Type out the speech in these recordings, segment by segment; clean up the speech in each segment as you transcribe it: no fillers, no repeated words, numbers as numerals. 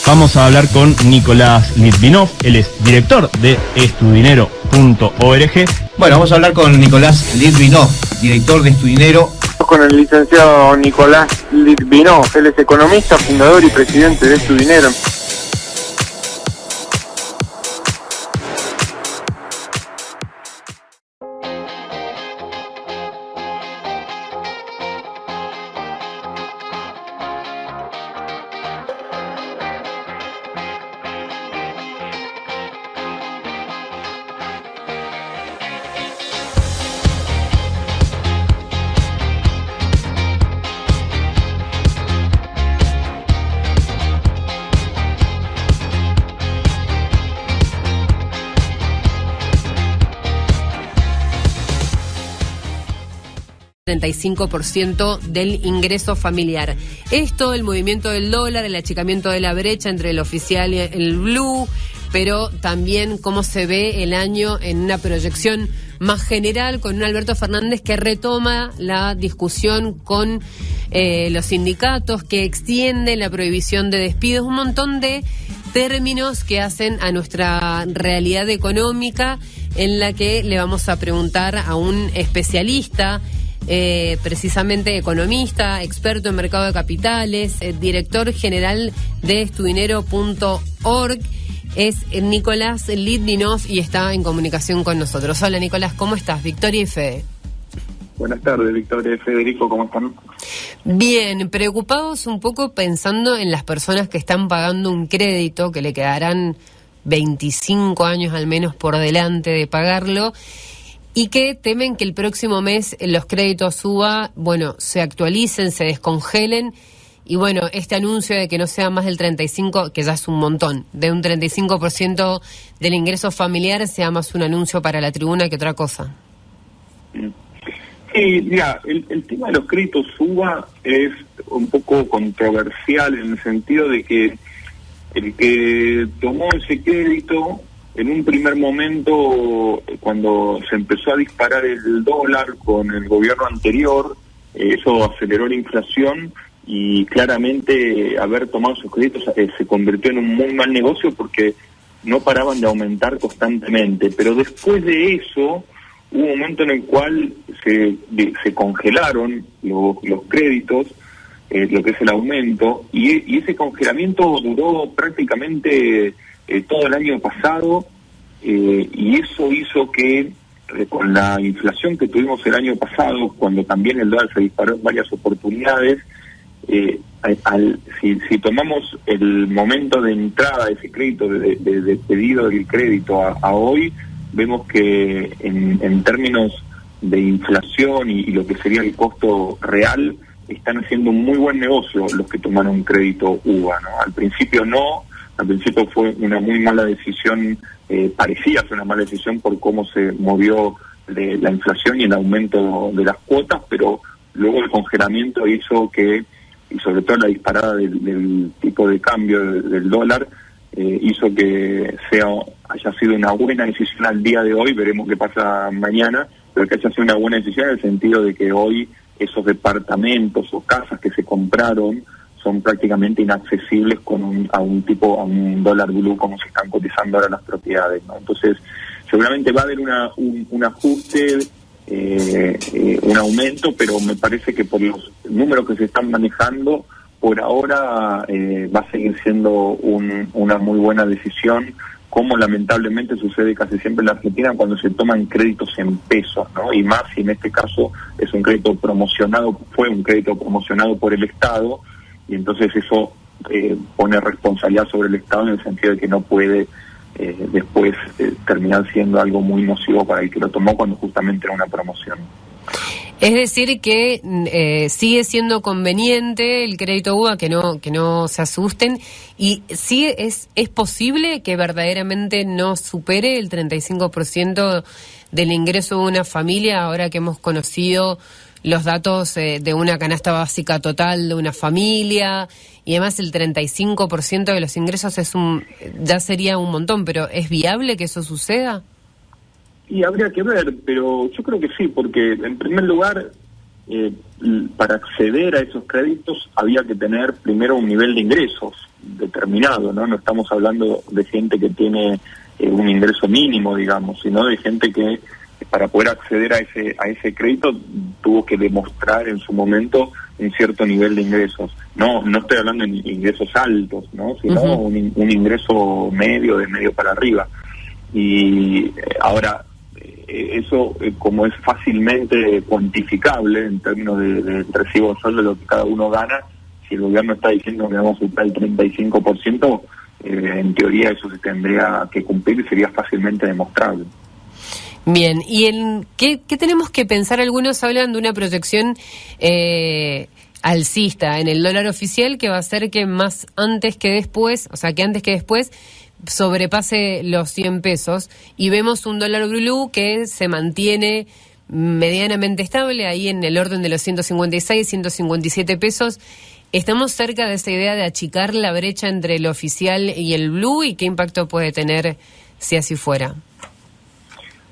Vamos a hablar con Nicolás Litvinov, él es director de estudinero.org. Bueno, vamos a hablar con Nicolás Litvinov, director de Estudinero. Con el licenciado Nicolás Litvinov, él es economista, fundador y presidente de Estudinero. ...35% del ingreso familiar. Esto, el movimiento del dólar, el achicamiento de la brecha entre el oficial y el blue, pero también cómo se ve el año en una proyección más general, con un Alberto Fernández que retoma la discusión con los sindicatos, que extiende la prohibición de despidos, un montón de términos que hacen a nuestra realidad económica, en la que le vamos a preguntar a un especialista, precisamente economista, experto en mercado de capitales, director general de estudinero.org, es Nicolás Litvinov y está en comunicación con nosotros. Hola Nicolás, ¿cómo estás? Victoria y Fede. Buenas tardes, Victoria y Federico, ¿cómo están? Bien, preocupados un poco pensando en las personas que están pagando un crédito, que le quedarán 25 años al menos por delante de pagarlo, y que temen que el próximo mes los créditos suba, se actualicen, se descongelen, y este anuncio de que no sea más del 35%, que ya es un montón, de un 35% del ingreso familiar, sea más un anuncio para la tribuna que otra cosa. Sí, mira, el tema de los créditos suba es un poco controversial en el sentido de que el que tomó ese crédito, en un primer momento, cuando se empezó a disparar el dólar con el gobierno anterior, eso aceleró la inflación y claramente haber tomado esos créditos se convirtió en un muy mal negocio porque no paraban de aumentar constantemente. Pero después de eso, hubo un momento en el cual se congelaron los créditos, lo que es el aumento, y ese congelamiento duró prácticamente todo el año pasado, y eso hizo que con la inflación que tuvimos el año pasado, cuando también el dólar se disparó en varias oportunidades, si tomamos el momento de entrada de ese crédito, de pedido del crédito a hoy, vemos que en términos de inflación y lo que sería el costo real, están haciendo un muy buen negocio los que tomaron un crédito UVA, ¿no? Al principio fue una muy mala decisión, parecía ser una mala decisión por cómo se movió la inflación y el aumento de las cuotas, pero luego el congelamiento hizo que, y sobre todo la disparada del tipo de cambio del dólar, hizo que haya sido una buena decisión al día de hoy. Veremos qué pasa mañana, pero que haya sido una buena decisión en el sentido de que hoy esos departamentos o casas que se compraron son prácticamente inaccesibles a un dólar blue como se están cotizando ahora las propiedades, ¿no? Entonces seguramente va a haber un ajuste, un aumento, pero me parece que por los números que se están manejando por ahora va a seguir siendo una muy buena decisión, como lamentablemente sucede casi siempre en la Argentina cuando se toman créditos en pesos, ¿no? Y más si en este caso es un crédito promocionado, fue un crédito promocionado por el Estado, y entonces eso pone responsabilidad sobre el Estado en el sentido de que no puede después terminar siendo algo muy nocivo para el que lo tomó cuando justamente era una promoción. Es decir que sigue siendo conveniente el crédito UVA, que no se asusten, y sí es posible que verdaderamente no supere el 35% del ingreso de una familia, ahora que hemos conocido los datos de una canasta básica total de una familia, y además el 35% de los ingresos ya sería un montón, pero ¿es viable que eso suceda? Y habría que ver, pero yo creo que sí, porque en primer lugar, para acceder a esos créditos había que tener primero un nivel de ingresos determinado, ¿no? No estamos hablando de gente que tiene un ingreso mínimo, digamos, sino de gente que para poder acceder a ese crédito tuvo que demostrar en su momento un cierto nivel de ingresos. No estoy hablando de ingresos altos, ¿no? Sino un ingreso medio, de medio para arriba. Y ahora, eso como es fácilmente cuantificable en términos de recibo de sueldo, lo que cada uno gana, si el gobierno está diciendo que vamos a superar el 35%, en teoría eso se tendría que cumplir y sería fácilmente demostrable. Bien, ¿y qué tenemos que pensar? Algunos hablan de una proyección alcista en el dólar oficial que va a hacer que antes que después sobrepase los 100 pesos y vemos un dólar blue que se mantiene medianamente estable ahí en el orden de los 156, 157 pesos. ¿Estamos cerca de esa idea de achicar la brecha entre el oficial y el blue y qué impacto puede tener si así fuera?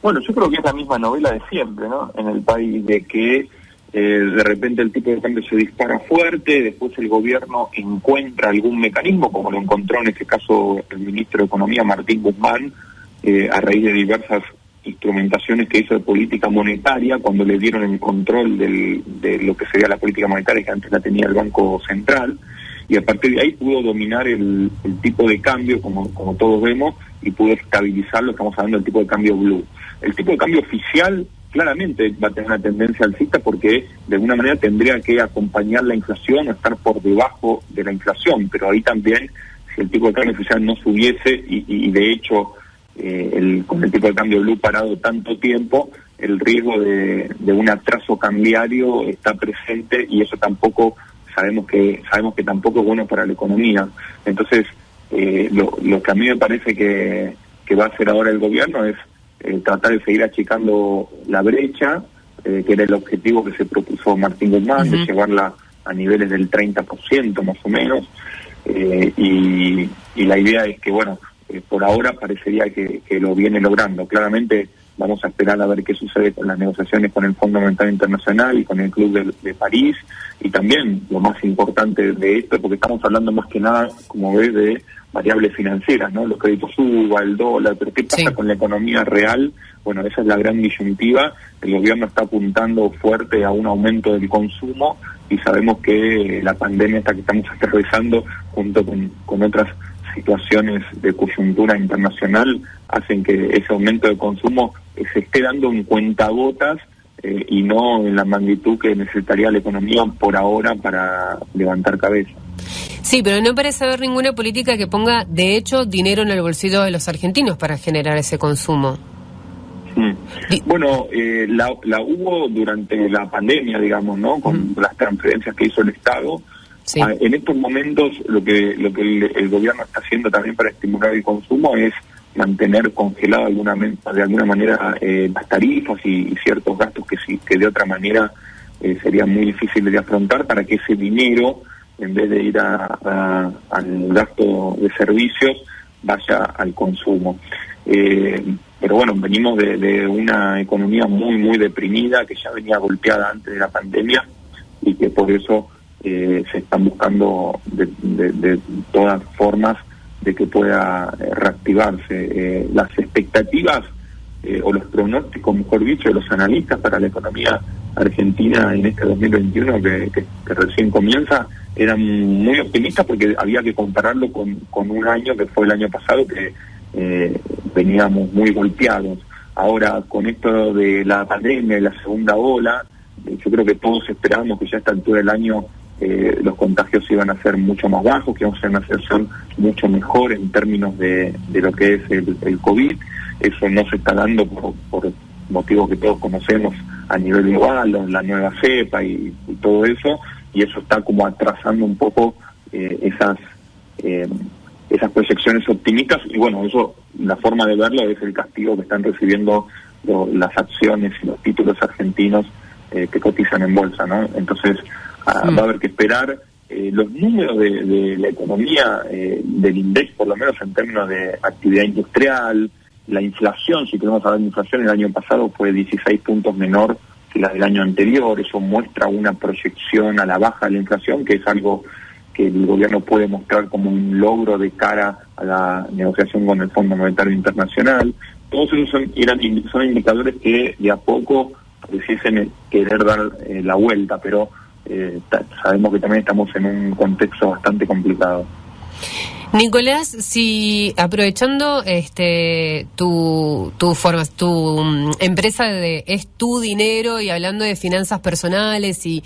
Bueno, yo creo que es la misma novela de siempre, ¿no? En el país, de que de repente el tipo de cambio se dispara fuerte, después el gobierno encuentra algún mecanismo, como lo encontró en este caso el ministro de Economía, Martín Guzmán, a raíz de diversas instrumentaciones que hizo de política monetaria, cuando le dieron el control de lo que sería la política monetaria que antes la tenía el Banco Central, y a partir de ahí pudo dominar el tipo de cambio, como todos vemos, y pudo estabilizarlo. Estamos hablando del tipo de cambio blue. El tipo de cambio oficial claramente va a tener una tendencia alcista porque de alguna manera tendría que acompañar la inflación o estar por debajo de la inflación, pero ahí también, si el tipo de cambio oficial no subiese y de hecho con el tipo de cambio blue parado tanto tiempo, el riesgo de un atraso cambiario está presente y eso tampoco sabemos que tampoco es bueno para la economía. Entonces lo que a mí me parece que va a hacer ahora el gobierno es tratar de seguir achicando la brecha, que era el objetivo que se propuso Martín Guzmán, de llevarla a niveles del 30% más o menos, y la idea es que, bueno, por ahora parecería que lo viene logrando. Claramente vamos a esperar a ver qué sucede con las negociaciones con el Fondo Monetario Internacional y con el Club de París, y también lo más importante de esto, porque estamos hablando más que nada, como ves, de variables financieras, ¿no? Los créditos suba, el dólar, pero ¿qué pasa con la economía real? Bueno, esa es la gran disyuntiva. El gobierno está apuntando fuerte a un aumento del consumo y sabemos que la pandemia esta que estamos atravesando, junto con otras situaciones de coyuntura internacional, hacen que ese aumento de consumo se esté dando en cuentagotas y no en la magnitud que necesitaría la economía por ahora para levantar cabeza. Sí, pero no parece haber ninguna política que ponga, de hecho, dinero en el bolsillo de los argentinos para generar ese consumo. Bueno, la hubo durante la pandemia, digamos, ¿no? Con las transferencias que hizo el Estado. Sí. En estos momentos lo que el gobierno está haciendo también para estimular el consumo es mantener congelado de alguna manera las tarifas y ciertos gastos que de otra manera serían muy difíciles de afrontar, para que ese dinero, en vez de ir al gasto de servicios, vaya al consumo. Pero bueno, venimos de una economía muy, muy deprimida, que ya venía golpeada antes de la pandemia, y que por eso se están buscando de todas formas de que pueda reactivarse. Las expectativas o los pronósticos, mejor dicho, de los analistas para la economía argentina en este 2021 que recién comienza, eran muy optimistas, porque había que compararlo con un año que fue el año pasado, que veníamos muy golpeados. Ahora, con esto de la pandemia y la segunda ola, yo creo que todos esperábamos que ya a esta altura del año los contagios iban a ser mucho más bajos, que íbamos a ser una situación mucho mejor en términos de lo que es el COVID. Eso no se está dando por motivos que todos conocemos a nivel global, la nueva cepa y todo eso, y eso está como atrasando un poco esas proyecciones optimistas. Y bueno, eso, la forma de verlo es el castigo que están recibiendo las acciones y los títulos argentinos que cotizan en bolsa, ¿no? Entonces va a haber que esperar. Los números de la economía, del INDEX, por lo menos en términos de actividad industrial, la inflación, si queremos hablar de inflación, el año pasado fue 16 puntos menor que la del año anterior. Eso muestra una proyección a la baja de la inflación, que es algo que el gobierno puede mostrar como un logro de cara a la negociación con el Fondo Monetario Internacional. Todos esos son indicadores que de a poco pareciesen querer dar la vuelta, pero sabemos que también estamos en un contexto bastante complicado. Nicolás, si aprovechando tu empresa es tu dinero, y hablando de finanzas personales y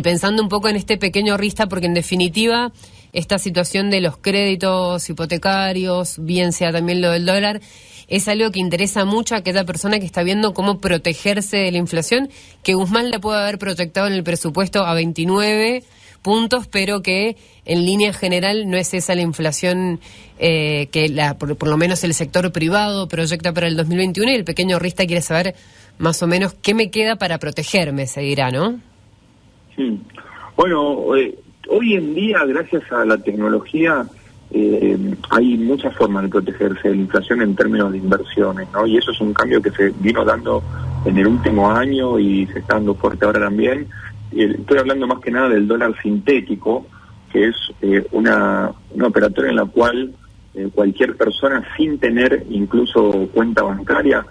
pensando un poco en este pequeño rista, porque en definitiva esta situación de los créditos hipotecarios, bien sea también lo del dólar, es algo que interesa mucho a aquella persona que está viendo cómo protegerse de la inflación, que Guzmán la puede haber proyectado en el presupuesto a 29 puntos, pero que en línea general no es esa la inflación que por lo menos el sector privado proyecta para el 2021, y el pequeño rista quiere saber más o menos qué me queda para protegerme, se dirá, ¿no? Sí. Bueno, hoy en día, gracias a la tecnología, hay muchas formas de protegerse de la inflación en términos de inversiones, ¿no? Y eso es un cambio que se vino dando en el último año y se está dando fuerte ahora también. Estoy hablando más que nada del dólar sintético, que es una operatoria en la cual cualquier persona, sin tener incluso cuenta bancaria,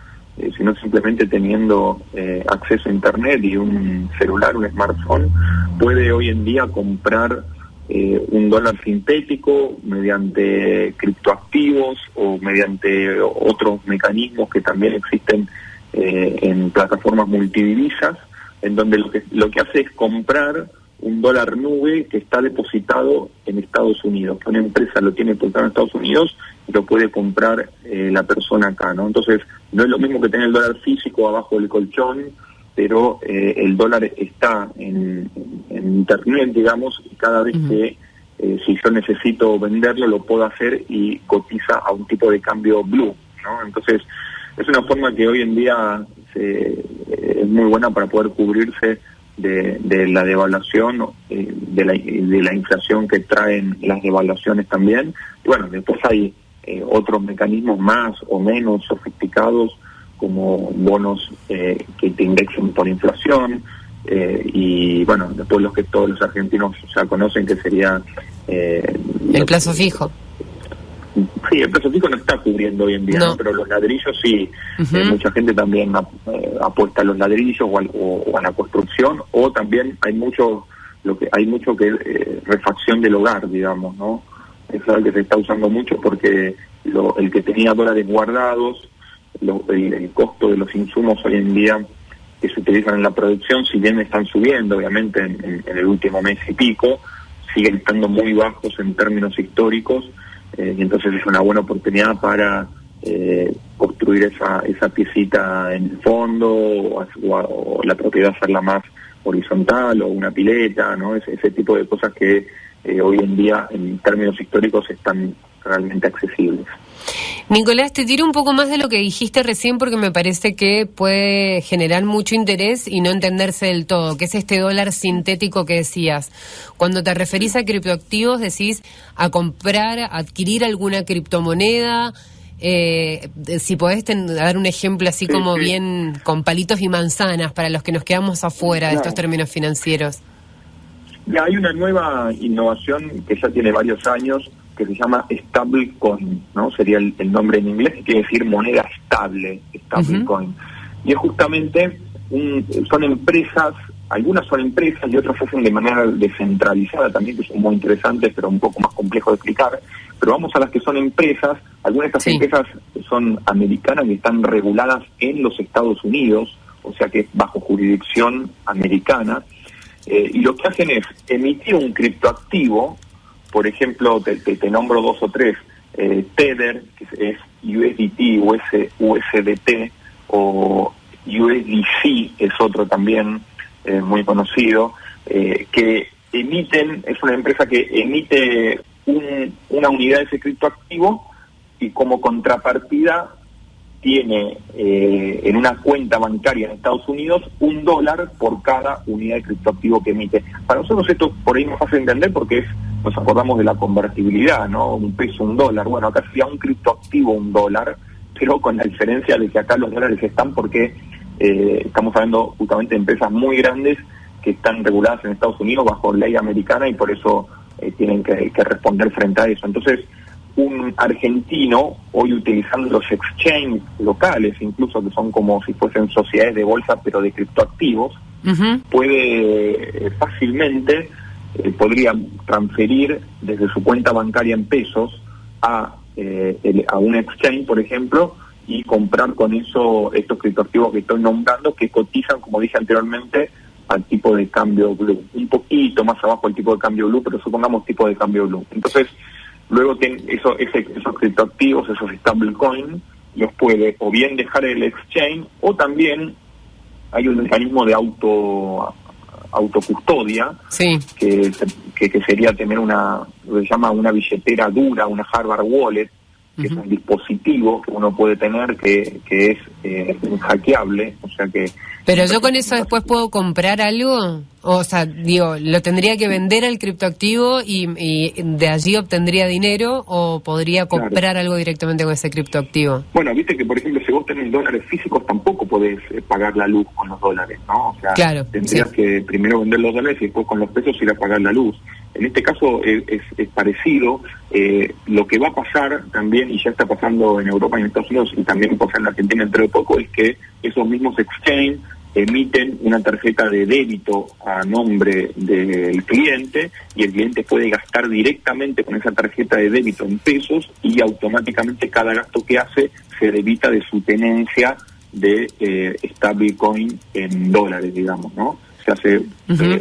sino simplemente teniendo acceso a internet y un celular, un smartphone, puede hoy en día comprar un dólar sintético mediante criptoactivos o mediante otros mecanismos que también existen en plataformas multidivisas, en donde lo que hace es comprar un dólar nube que está depositado en Estados Unidos. Una empresa lo tiene depositado en Estados Unidos y lo puede comprar la persona acá, ¿no? Entonces, no es lo mismo que tener el dólar físico abajo del colchón, pero el dólar está en internet, digamos, y cada vez que si yo necesito venderlo, lo puedo hacer y cotiza a un tipo de cambio blue, ¿no? Entonces, es una forma que hoy en día es muy buena para poder cubrirse de la devaluación, de la inflación que traen las devaluaciones también. Y bueno, después hay otros mecanismos más o menos sofisticados, como bonos que te indexen por inflación, y bueno, después los que todos los argentinos ya conocen, que sería el plazo fijo. Sí, el plazo fijo no está cubriendo hoy en día, ¿no? Pero los ladrillos sí. Mucha gente también apuesta a los ladrillos o a la construcción, o también hay mucho que refacción del hogar, digamos, ¿no? Es algo que se está usando mucho porque el que tenía dólares guardados, el costo de los insumos hoy en día que se utilizan en la producción, si bien están subiendo, obviamente, en el último mes y pico, siguen estando muy bajos en términos históricos. Y entonces es una buena oportunidad para construir esa piecita en el fondo, o la propiedad hacerla más horizontal, o una pileta, ¿no? Ese tipo de cosas que hoy en día en términos históricos están realmente accesibles. Nicolás, te tiro un poco más de lo que dijiste recién, porque me parece que puede generar mucho interés y no entenderse del todo, que es este dólar sintético que decías. Cuando te referís a criptoactivos, decís a comprar, a adquirir alguna criptomoneda. Si podés dar un ejemplo así como bien con palitos y manzanas para los que nos quedamos afuera de estos términos financieros. Ya hay una nueva innovación que ya tiene varios años, que se llama stablecoin, ¿no? Sería el nombre en inglés, que quiere decir moneda estable, stablecoin. Y es justamente, son empresas, algunas son empresas y otras se hacen de manera descentralizada también, que son muy interesantes, pero un poco más complejo de explicar. Pero vamos a las que son empresas. Algunas de estas empresas son americanas y están reguladas en los Estados Unidos, o sea que es bajo jurisdicción americana, y lo que hacen es emitir un criptoactivo. Por ejemplo, te nombro dos o tres: Tether, que es USDT, USDT, o USDC es otro también muy conocido, que emiten, es una empresa que emite una unidad de ese criptoactivo, y como contrapartida tiene en una cuenta bancaria en Estados Unidos $1 por cada unidad de criptoactivo que emite. Para nosotros esto por ahí nos hace entender, porque nos acordamos de la convertibilidad, ¿no? $1, $1. Bueno, acá sería un criptoactivo $1, pero con la diferencia de que acá los dólares están porque estamos hablando justamente de empresas muy grandes que están reguladas en Estados Unidos bajo ley americana, y por eso tienen que responder frente a eso. Entonces, un argentino, hoy utilizando los exchanges locales, incluso que son como si fuesen sociedades de bolsa, pero de criptoactivos, puede fácilmente, podría transferir desde su cuenta bancaria en pesos a un exchange, por ejemplo, y comprar con eso estos criptoactivos que estoy nombrando, que cotizan, como dije anteriormente, al tipo de cambio blue. Un poquito más abajo el tipo de cambio blue, pero supongamos tipo de cambio blue. Entonces, luego esos criptoactivos, esos stablecoin, los puede o bien dejar en el exchange, o también hay un mecanismo de autocustodia, sí, que sería tener lo que se llama una billetera dura, una hardware wallet, que es un dispositivo que uno puede tener que es hackeable, o sea que... Pero yo con eso después puedo comprar algo, o sea, digo, ¿lo tendría que vender al criptoactivo y de allí obtendría dinero, o podría comprar algo directamente con ese criptoactivo? Bueno, viste que, por ejemplo, si vos tenés dólares físicos, tampoco podés pagar la luz con los dólares, ¿no? O sea, tendrías que primero vender los dólares y después con los pesos ir a pagar la luz. En este caso es parecido. Lo que va a pasar también, y ya está pasando en Europa y en Estados Unidos, y también pasa en Argentina dentro de poco, es que esos mismos exchange emiten una tarjeta de débito a nombre del cliente, y el cliente puede gastar directamente con esa tarjeta de débito en pesos, y automáticamente cada gasto que hace se debita de su tenencia de stablecoin en dólares, digamos, ¿no? Se hace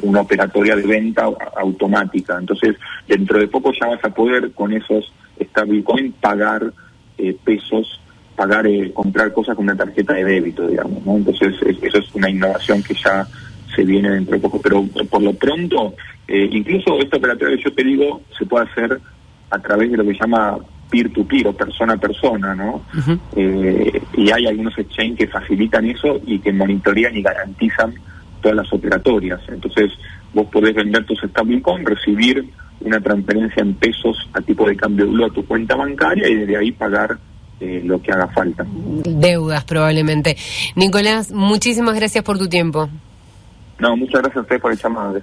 una operatoria de venta automática. Entonces, dentro de poco ya vas a poder con esos stablecoin pagar pesos, comprar cosas con una tarjeta de débito, digamos, ¿no? Entonces, eso es una innovación que ya se viene dentro de poco. Pero por lo pronto, incluso esta operatoria que yo te digo, se puede hacer a través de lo que se llama peer-to-peer o persona a persona, ¿no? Y hay algunos exchanges que facilitan eso y que monitorean y garantizan todas las operatorias. Entonces, vos podés vender tus stablecoin, recibir una transferencia en pesos a tipo de cambio blue a tu cuenta bancaria y desde ahí pagar lo que haga falta. Deudas, probablemente. Nicolás, muchísimas gracias por tu tiempo. No, muchas gracias a ustedes por el llamado.